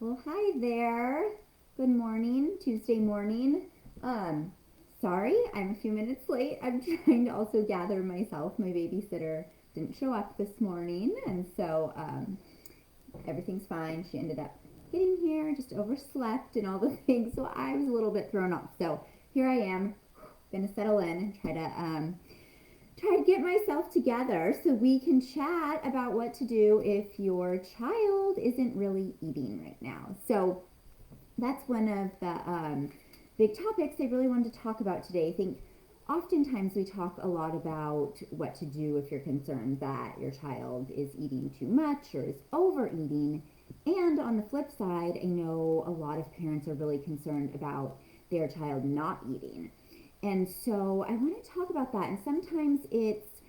Well, hi there. Good morning, Tuesday morning. Um, Sorry, I'm a few minutes late. I'm trying to also gather myself. My babysitter didn't show up this morning, and so everything's fine. She ended up getting here, just overslept and all the things, so I was a little bit thrown off. So here I am, gonna settle in and try to get myself together so we can chat about what to do if your child isn't really eating right now. So that's one of the big topics I really wanted to talk about today. I think oftentimes we talk a lot about what to do if you're concerned that your child is eating too much or is overeating. And on the flip side, I know a lot of parents are really concerned about their child not eating. And so I want to talk about that. And sometimes it's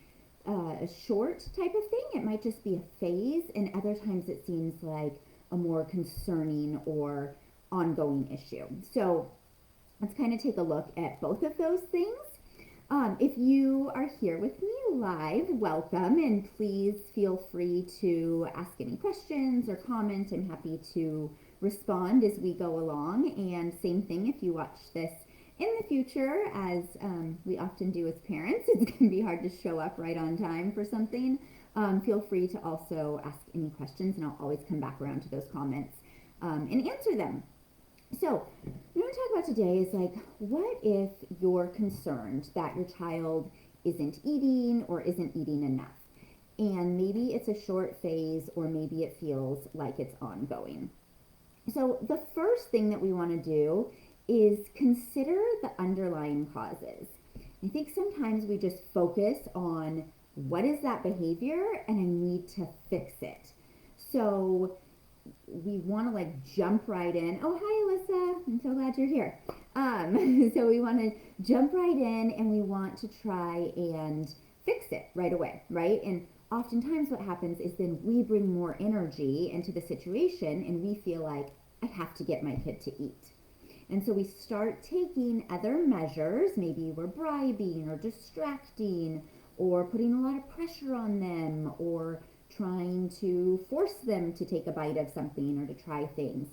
a short type of thing, it might just be a phase, and other times it seems like a more concerning or ongoing issue. So let's kind of take a look at both of those things. If you are here with me live, welcome, and please feel free to ask any questions or comment. I'm happy to respond as we go along. And same thing if you watch this in the future, as we often do as parents, it's going to be hard to show up right on time for something. Feel free to also ask any questions, and I'll always come back around to those comments and answer them. So, what I want to talk about today is like, what if you're concerned that your child isn't eating or isn't eating enough? And maybe it's a short phase, or maybe it feels like it's ongoing. So, the first thing that we want to do is consider the underlying causes. I think sometimes we just focus on what is that behavior and I need to fix it. So, we want to like jump right in. Oh, hi, Alyssa. I'm so glad you're here. So we want to jump right in and we want to try and fix it right away, right? And oftentimes what happens is then we bring more energy into the situation and we feel like I have to get my kid to eat. And so we start taking other measures. Maybe we're bribing or distracting or putting a lot of pressure on them or trying to force them to take a bite of something or to try things.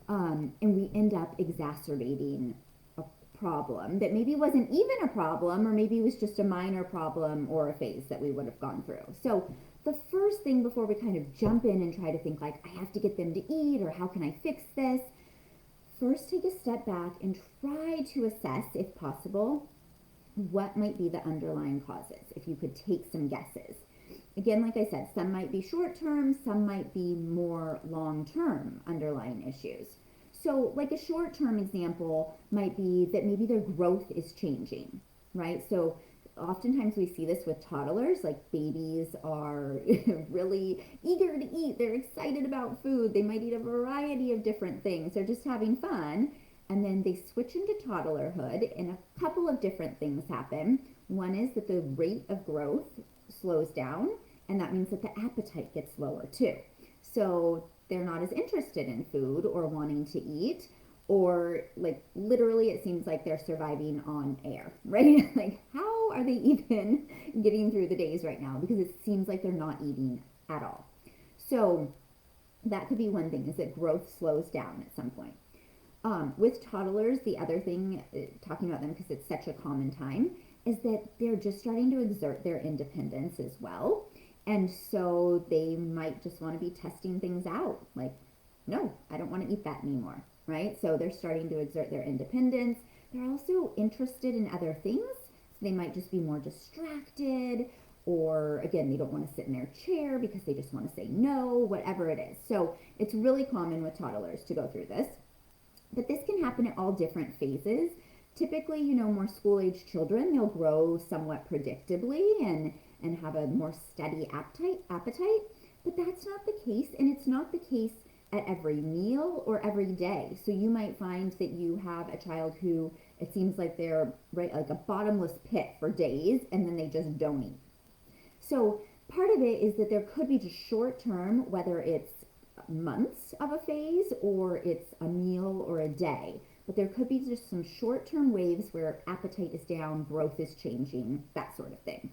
And we end up exacerbating a problem that maybe wasn't even a problem, or maybe it was just a minor problem or a phase that we would have gone through. So the first thing before we kind of jump in and try to think like, I have to get them to eat or how can I fix this, first take a step back and try to assess, if possible, what might be the underlying causes, if you could take some guesses. Again, like I said, some might be short term, some might be more long term underlying issues. So, like a short term example might be that maybe their growth is changing, right? So, oftentimes we see this with toddlers, like babies are really eager to eat, they're excited about food, they might eat a variety of different things, they're just having fun. And then they switch into toddlerhood, and a couple of different things happen. One is that the rate of growth slows down, and that means that the appetite gets lower too. So they're not as interested in food or wanting to eat, or like literally it seems like they're surviving on air, right? Like, how are they even getting through the days right now? Because it seems like they're not eating at all. So that could be one thing, is that growth slows down at some point. With toddlers, the other thing, talking about them because it's such a common time, is that they're just starting to exert their independence as well. And so they might just want to be testing things out. Like, no, I don't want to eat that anymore, right? So they're starting to exert their independence. They're also interested in other things. So they might just be more distracted, or again, they don't want to sit in their chair because they just want to say no, whatever it is. So it's really common with toddlers to go through this. But this can happen at all different phases. Typically, more school age children, they'll grow somewhat predictably and have a more steady appetite. But that's not the case, and it's not the case at every meal or every day. So you might find that you have a child who it seems like they're right like a bottomless pit for days and then they just don't eat. So part of it is that there could be just short term, whether it's months of a phase or it's a meal or a day. But there could be just some short term waves where appetite is down, growth is changing, that sort of thing.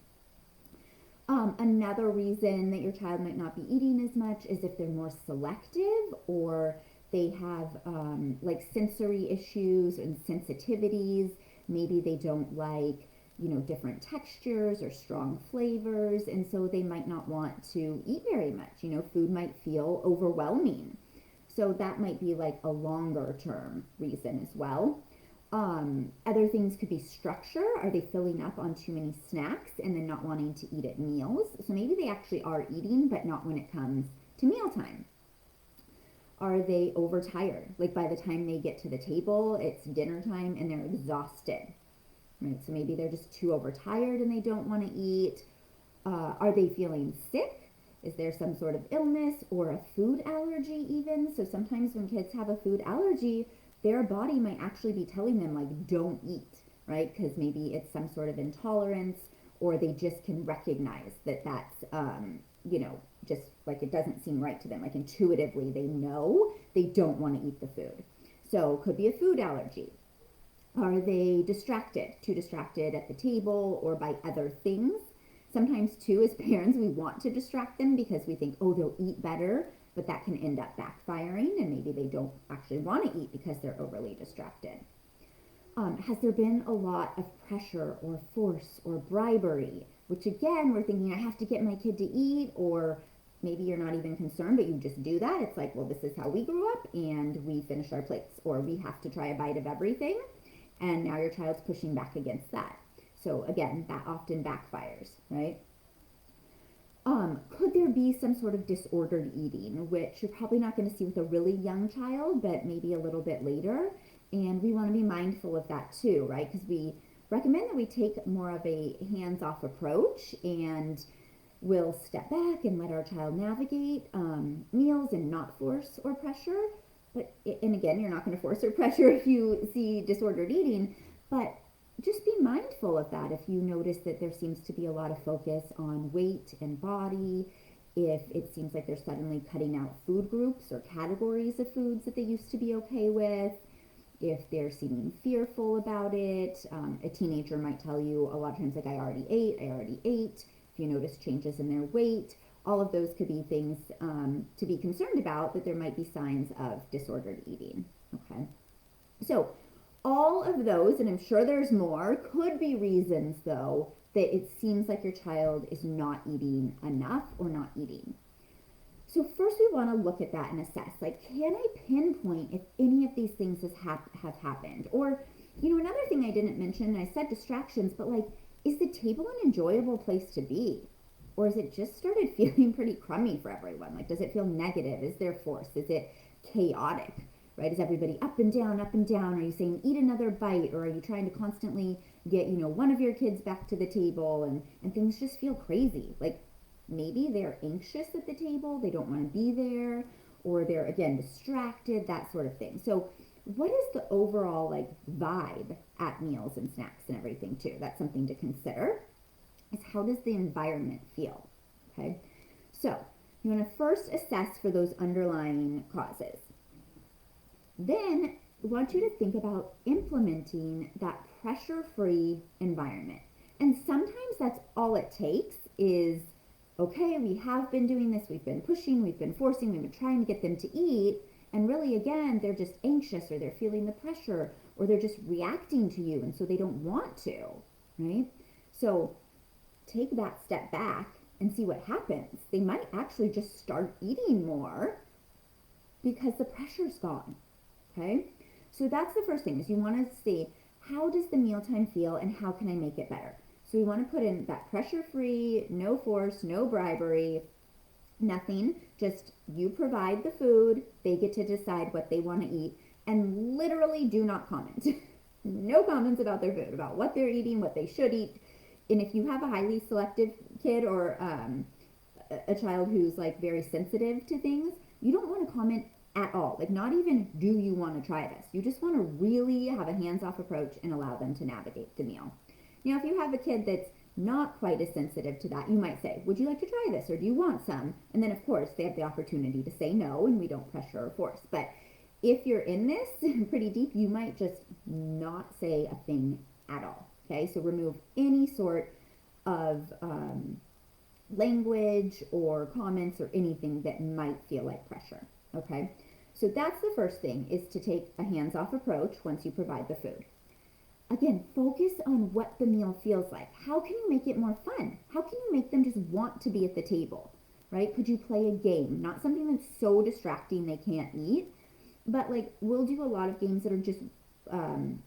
Another reason that your child might not be eating as much is if they're more selective, or they have like sensory issues and sensitivities. Maybe they don't like, different textures or strong flavors, and so they might not want to eat very much. Food might feel overwhelming. So that might be like a longer term reason as well. Other things could be structure. Are they filling up on too many snacks and then not wanting to eat at meals? So maybe they actually are eating, but not when it comes to mealtime. Are they overtired? Like by the time they get to the table, it's dinner time and they're exhausted, right? So maybe they're just too overtired and they don't want to eat. Are they feeling sick? Is there some sort of illness or a food allergy even? So sometimes when kids have a food allergy, their body might actually be telling them like, don't eat, right? Because maybe it's some sort of intolerance, or they just can recognize that that's, just like it doesn't seem right to them. Like intuitively, they know they don't want to eat the food. So it could be a food allergy. Are they distracted? Too distracted at the table or by other things? Sometimes, too, as parents, we want to distract them because we think, oh, they'll eat better, but that can end up backfiring, and maybe they don't actually want to eat because they're overly distracted. Has there been a lot of pressure or force or bribery? Which, again, we're thinking, I have to get my kid to eat, or maybe you're not even concerned, but you just do that. It's like, well, this is how we grew up, and we finish our plates, or we have to try a bite of everything, and now your child's pushing back against that. So again, that often backfires, right? Could there be some sort of disordered eating, which you're probably not going to see with a really young child, but maybe a little bit later? And we want to be mindful of that too, right? Because we recommend that we take more of a hands-off approach, and we'll step back and let our child navigate meals and not force or pressure. And again, you're not going to force or pressure if you see disordered eating, but just be mindful of that if you notice that there seems to be a lot of focus on weight and body, if it seems like they're suddenly cutting out food groups or categories of foods that they used to be okay with, if they're seeming fearful about it. A teenager might tell you a lot of times, like, I already ate. If you notice changes in their weight, all of those could be things to be concerned about, that there might be signs of disordered eating, okay? So all of those, and I'm sure there's more, could be reasons, though, that it seems like your child is not eating enough or not eating. So first we want to look at that and assess, like, can I pinpoint if any of these things have happened? Or, another thing I didn't mention, I said distractions, but like, is the table an enjoyable place to be? Or has it just started feeling pretty crummy for everyone? Like, does it feel negative? Is there force? Is it chaotic? Right? Is everybody up and down, up and down? Are you saying eat another bite? Or are you trying to constantly get, one of your kids back to the table, and things just feel crazy? Like maybe they're anxious at the table, they don't want to be there, or they're, again, distracted, that sort of thing. So what is the overall like vibe at meals and snacks and everything too? That's something to consider, is how does the environment feel? Okay. So you want to first assess for those underlying causes. Then I want you to think about implementing that pressure-free environment. And sometimes that's all it takes is, okay, we have been doing this, we've been pushing, we've been forcing, we've been trying to get them to eat, and really, again, they're just anxious, or they're feeling the pressure, or they're just reacting to you, and so they don't want to, right? So take that step back and see what happens. They might actually just start eating more because the pressure's gone. Okay, so that's the first thing, is you want to see, how does the mealtime feel and how can I make it better? So we want to put in that pressure-free, no force, no bribery, nothing. Just you provide the food, they get to decide what they want to eat, and literally do not comment. No comments about their food, about what they're eating, what they should eat. And if you have a highly selective kid, or a child who's like very sensitive to things, you don't want to comment at all. Like, not even, do you want to try this? You just want to really have a hands-off approach and allow them to navigate the meal. Now, if you have a kid that's not quite as sensitive to that, you might say, would you like to try this, or do you want some? And then, of course, they have the opportunity to say no, and we don't pressure or force. But if you're in this pretty deep, you might just not say a thing at all. Okay, so remove any sort of language or comments or anything that might feel like pressure. Okay, So that's the first thing, is to take a hands-off approach once you provide the food. Again, focus on what the meal feels like. How can you make it more fun? How can you make them just want to be at the table, right? Could you play a game? Not something that's so distracting they can't eat, but like we'll do a lot of games that are just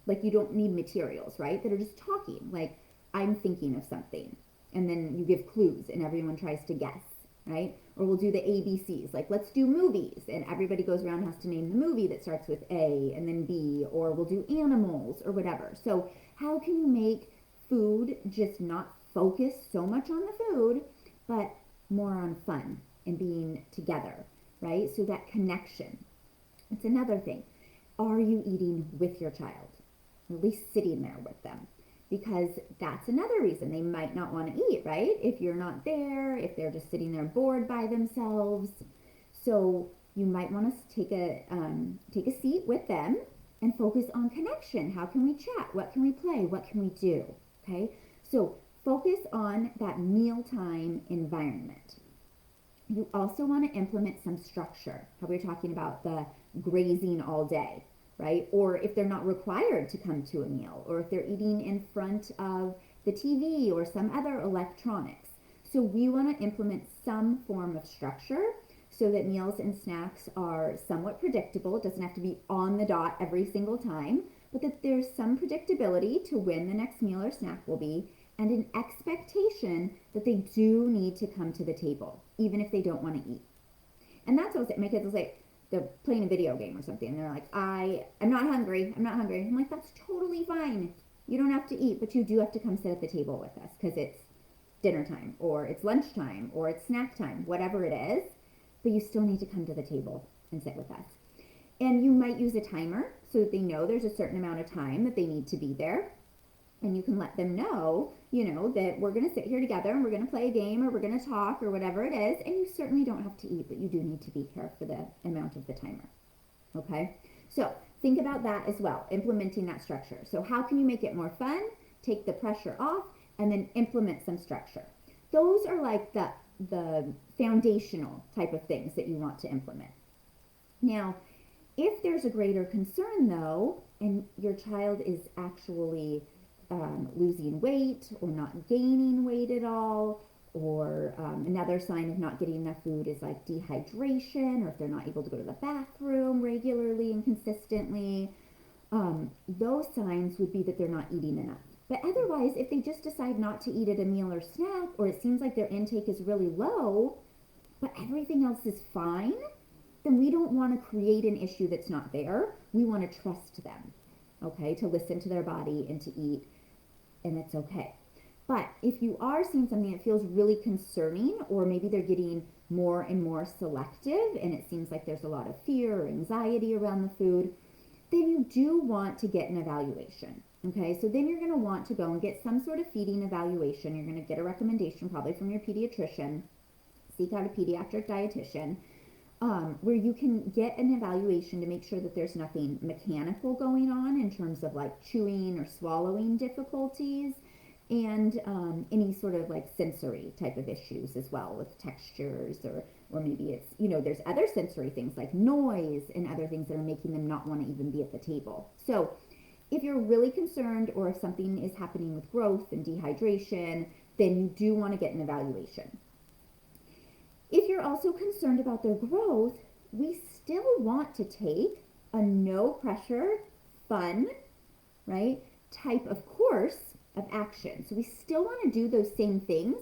like you don't need materials, right? That are just talking. Like I'm thinking of something, and then you give clues, and everyone tries to guess, right? Or we'll do the ABCs, like let's do movies, and everybody goes around and has to name the movie that starts with A and then B, or we'll do animals or whatever. So how can you make food just not focus so much on the food, but more on fun and being together, right? So that connection. It's another thing. Are you eating with your child? Or at least sitting there with them? Because that's another reason they might not want to eat, right? If you're not there, if they're just sitting there bored by themselves. So you might want to take a seat with them and focus on connection. How can we chat? What can we play? What can we do? Okay? So focus on that mealtime environment. You also want to implement some structure. How we were talking about the grazing all day, right? Or if they're not required to come to a meal, or if they're eating in front of the TV or some other electronics. So we want to implement some form of structure so that meals and snacks are somewhat predictable. It doesn't have to be on the dot every single time, but that there's some predictability to when the next meal or snack will be, and an expectation that they do need to come to the table, even if they don't want to eat. And that's what my kids will say. They're playing a video game or something, and they're like, I'm not hungry. I'm not hungry. I'm like, that's totally fine. You don't have to eat, but you do have to come sit at the table with us because it's dinner time, or it's lunchtime, or it's snack time, whatever it is. But you still need to come to the table and sit with us. And you might use a timer so that they know there's a certain amount of time that they need to be there. And you can let them know, that we're going to sit here together and we're going to play a game or we're going to talk or whatever it is. And you certainly don't have to eat, but you do need to be here for the amount of the timer. Okay? So think about that as well, implementing that structure. So how can you make it more fun? Take the pressure off and then implement some structure. Those are like the foundational type of things that you want to implement. Now, if there's a greater concern though, and your child is actually losing weight or not gaining weight at all, or another sign of not getting enough food is like dehydration, or if they're not able to go to the bathroom regularly and consistently, those signs would be that they're not eating enough. But otherwise, if they just decide not to eat at a meal or snack, or it seems like their intake is really low, but everything else is fine, then we don't want to create an issue that's not there. We want to trust them, okay, to listen to their body and to eat, and it's okay. But if you are seeing something that feels really concerning, or maybe they're getting more and more selective, and it seems like there's a lot of fear or anxiety around the food, then you do want to get an evaluation. Okay, so then you're going to want to go and get some sort of feeding evaluation. You're going to get a recommendation probably from your pediatrician, seek out a pediatric dietitian, where you can get an evaluation to make sure that there's nothing mechanical going on in terms of like chewing or swallowing difficulties, and any sort of like sensory type of issues as well, with textures, or maybe it's, there's other sensory things like noise and other things that are making them not want to even be at the table. So if you're really concerned, or if something is happening with growth and dehydration, then you do want to get an evaluation. If you're also concerned about their growth, we still want to take a no pressure, fun, right, type of course of action. So we still want to do those same things,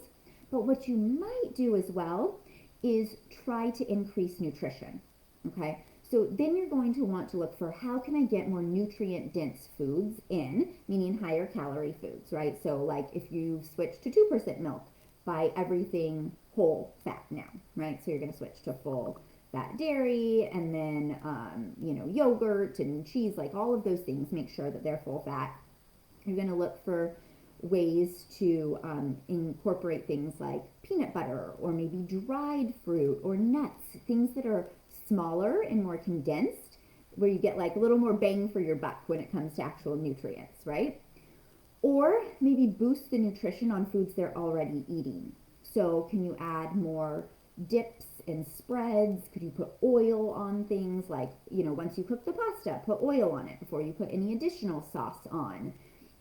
but what you might do as well is try to increase nutrition. Okay, so then you're going to want to look for, how can I get more nutrient dense foods in, meaning higher calorie foods, right? So like if you switch to 2% milk, buy everything whole fat now, right? So you're going to switch to full fat dairy, and then yogurt and cheese, like all of those things, make sure that they're full fat. You're going to look for ways to incorporate things like peanut butter, or maybe dried fruit or nuts, things that are smaller and more condensed, where you get like a little more bang for your buck when it comes to actual nutrients, right? Or maybe boost the nutrition on foods they're already eating. So can you add more dips and spreads? Could you put oil on things like, once you cook the pasta, put oil on it before you put any additional sauce on?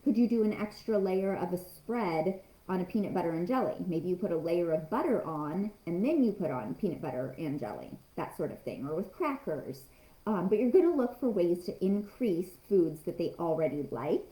Could you do an extra layer of a spread on a peanut butter and jelly? Maybe you put a layer of butter on and then you put on peanut butter and jelly, that sort of thing, or with crackers. But you're going to look for ways to increase foods that they already like,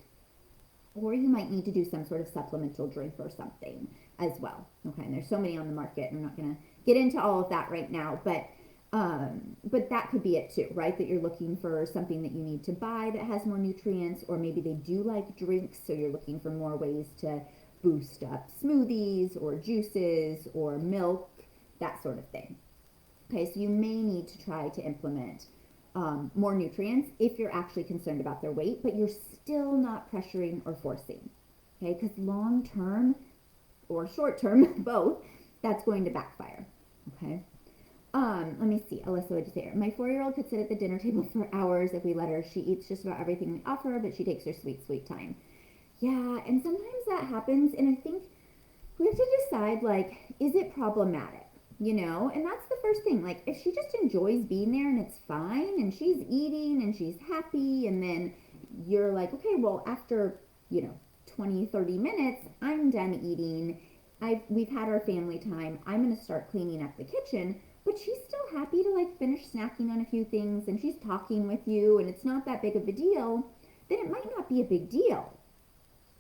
or you might need to do some sort of supplemental drink or something as well. Okay, and there's so many on the market. I'm not going to get into all of that right now, but that could be it too, right? That you're looking for something that you need to buy that has more nutrients, or maybe they do like drinks, so you're looking for more ways to boost up smoothies or juices or milk, that sort of thing. Okay, so you may need to try to implement more nutrients if you're actually concerned about their weight, but you're still not pressuring or forcing. Okay, because long term or short term, both, that's going to backfire. Okay. Let me see. Alyssa, what did you say? My 4-year-old could sit at the dinner table for hours if we let her. She eats just about everything we offer, but she takes her sweet, sweet time. Yeah, and sometimes that happens, and I think we have to decide, like, is it problematic? And that's the first thing. Like, if she just enjoys being there and it's fine, and she's eating and she's happy, and then you're like, okay, well, after, 20, 30 minutes, I'm done eating. We've had our family time. I'm going to start cleaning up the kitchen. But she's still happy to like finish snacking on a few things, and she's talking with you, and it's not that big of a deal, then it might not be a big deal.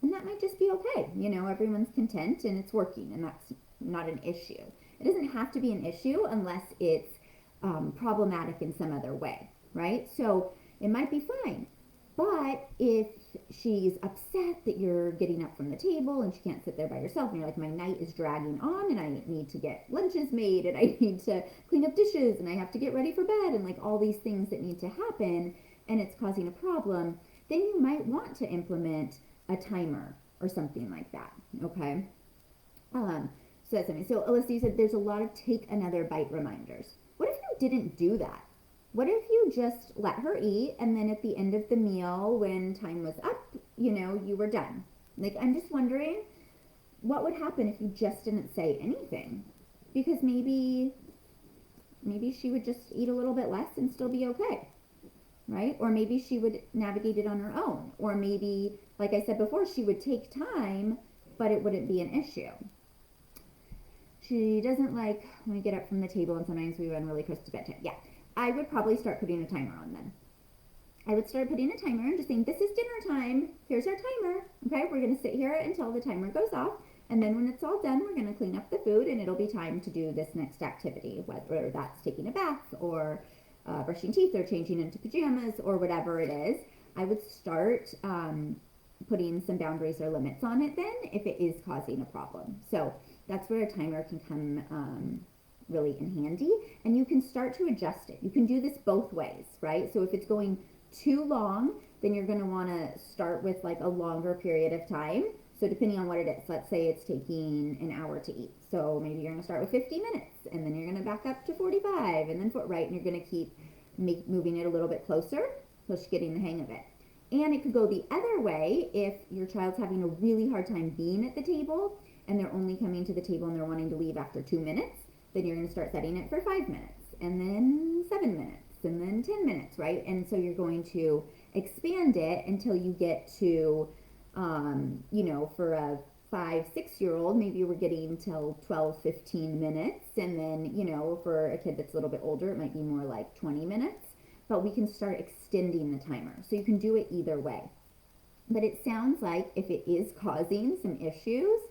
And that might just be okay. Everyone's content and it's working, and that's not an issue. It doesn't have to be an issue unless it's problematic in some other way, right? So it might be fine. But if she's upset that you're getting up from the table and she can't sit there by herself, and you're like, my night is dragging on and I need to get lunches made and I need to clean up dishes and I have to get ready for bed, and like all these things that need to happen, and it's causing a problem, then you might want to implement a timer or something like that. Okay. So that's something. So Alyssa, you said there's a lot of take another bite reminders. What if you didn't do that? What if you just let her eat, and then at the end of the meal, when time was up, you were done? Like, I'm just wondering what would happen if you just didn't say anything? Because maybe she would just eat a little bit less and still be okay, right? Or maybe she would navigate it on her own. Or maybe, like I said before, she would take time, but it wouldn't be an issue. She doesn't like when we get up from the table, and sometimes we run really close to bedtime. Yeah. I would probably start putting a timer on then. I would start putting a timer and just saying, this is dinner time. Here's our timer. Okay, we're going to sit here until the timer goes off. And then when it's all done, we're going to clean up the food, and it'll be time to do this next activity, whether that's taking a bath or brushing teeth or changing into pajamas or whatever it is. I would start putting some boundaries or limits on it then if it is causing a problem. So that's where a timer can come really in handy, and you can start to adjust it. You can do this both ways, right? So if it's going too long, then you're going to want to start with like a longer period of time. So depending on what it is, let's say it's taking an hour to eat. So maybe you're going to start with 50 minutes, and then you're going to back up to 45, and then right, and you're going to keep moving it a little bit closer till she's getting the hang of it. And it could go the other way if your child's having a really hard time being at the table, and they're only coming to the table and they're wanting to leave after 2 minutes. Then you're going to start setting it for 5 minutes, and then 7 minutes, and then 10 minutes, right? And so you're going to expand it until you get to, for a 5-6-year-old, maybe we're getting till 12-15 minutes. And then, for a kid that's a little bit older, it might be more like 20 minutes. But we can start extending the timer. So you can do it either way. But it sounds like if it is causing some issues,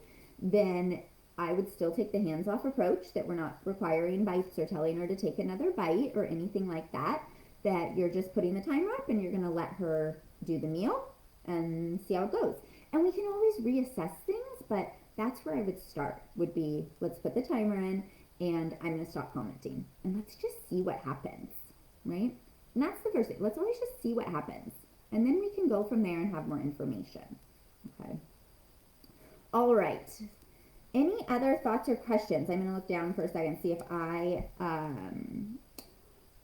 then I would still take the hands-off approach, that we're not requiring bites or telling her to take another bite or anything like that, that you're just putting the timer up and you're going to let her do the meal and see how it goes. And we can always reassess things, but that's where I would start, would be, let's put the timer in, and I'm going to stop commenting. And let's just see what happens, right? And that's the first thing. Let's always just see what happens. And then we can go from there and have more information. Okay. All right. Any other thoughts or questions? I'm going to look down for a second, see if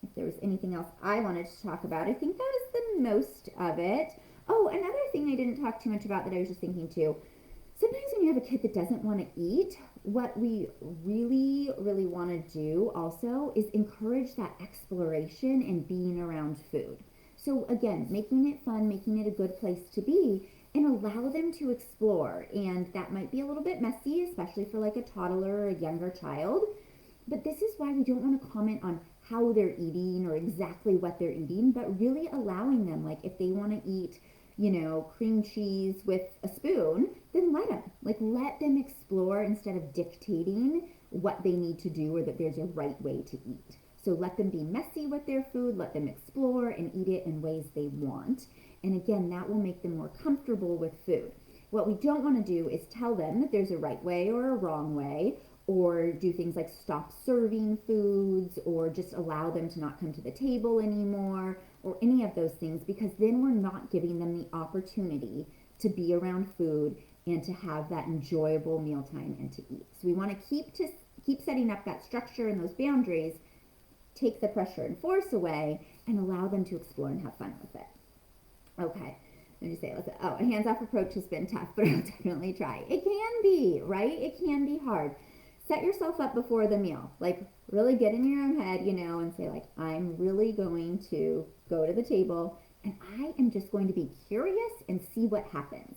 if there was anything else I wanted to talk about. I think that was the most of it. Oh, another thing I didn't talk too much about that I was just thinking too. Sometimes when you have a kid that doesn't want to eat, what we really, really want to do also is encourage that exploration and being around food. So, again, making it fun, making it a good place to be, and allow them to explore. And that might be a little bit messy, especially for like a toddler or a younger child. But this is why we don't want to comment on how they're eating or exactly what they're eating, but really allowing them, like if they want to eat, cream cheese with a spoon, then let them. Like let them explore instead of dictating what they need to do or that there's a right way to eat. So let them be messy with their food, let them explore and eat it in ways they want. And again, that will make them more comfortable with food. What we don't want to do is tell them that there's a right way or a wrong way, or do things like stop serving foods, or just allow them to not come to the table anymore, or any of those things, because then we're not giving them the opportunity to be around food and to have that enjoyable mealtime and to eat. So we want to keep setting up that structure and those boundaries, take the pressure and force away, and allow them to explore and have fun with it. Okay. Let me say, a hands-off approach has been tough, but I'll definitely try. It can be, right? It can be hard. Set yourself up before the meal. Like, really get in your own head, and say, like, I'm really going to go to the table, and I am just going to be curious and see what happens.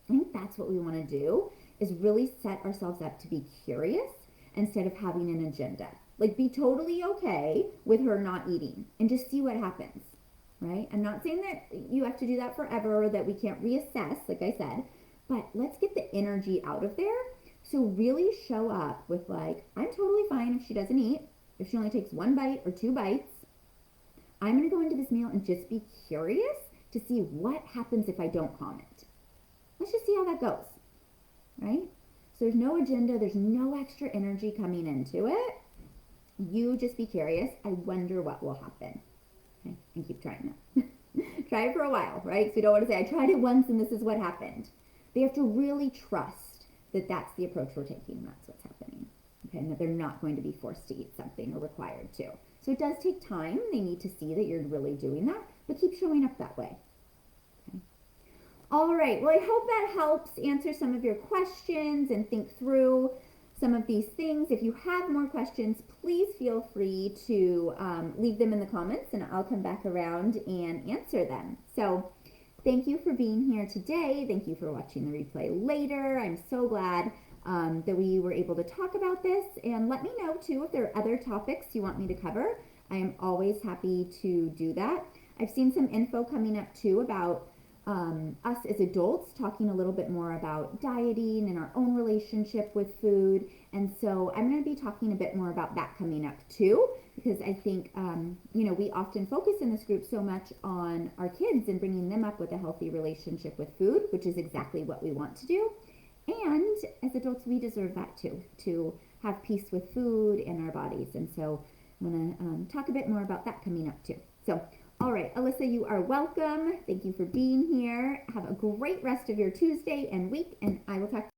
I think that's what we want to do, is really set ourselves up to be curious instead of having an agenda. Like, be totally okay with her not eating and just see what happens. Right? I'm not saying that you have to do that forever or that we can't reassess, like I said, but let's get the energy out of there. So really show up with like, I'm totally fine if she doesn't eat, if she only takes 1 bite or 2 bites. I'm going to go into this meal and just be curious to see what happens if I don't comment. Let's just see how that goes, right? So there's no agenda, there's no extra energy coming into it. You just be curious. I wonder what will happen. Okay, and keep trying it. Try it for a while, right? So you don't want to say, I tried it once and this is what happened. They have to really trust that that's the approach we're taking and that's what's happening. Okay, and that they're not going to be forced to eat something or required to. So it does take time. They need to see that you're really doing that, but keep showing up that way. Okay. All right, well, I hope that helps answer some of your questions and think through some of these things. If you have more questions, please feel free to leave them in the comments and I'll come back around and answer them. So thank you for being here today. Thank you for watching the replay later. I'm so glad that we were able to talk about this, and let me know too if there are other topics you want me to cover. I am always happy to do that. I've seen some info coming up too about us as adults talking a little bit more about dieting and our own relationship with food. And so I'm going to be talking a bit more about that coming up too, because I think, we often focus in this group so much on our kids and bringing them up with a healthy relationship with food, which is exactly what we want to do. And as adults, we deserve that too, to have peace with food and our bodies. And so I'm going to talk a bit more about that coming up too. So all right, Alyssa, you are welcome. Thank you for being here. Have a great rest of your Tuesday and week, and I will talk to you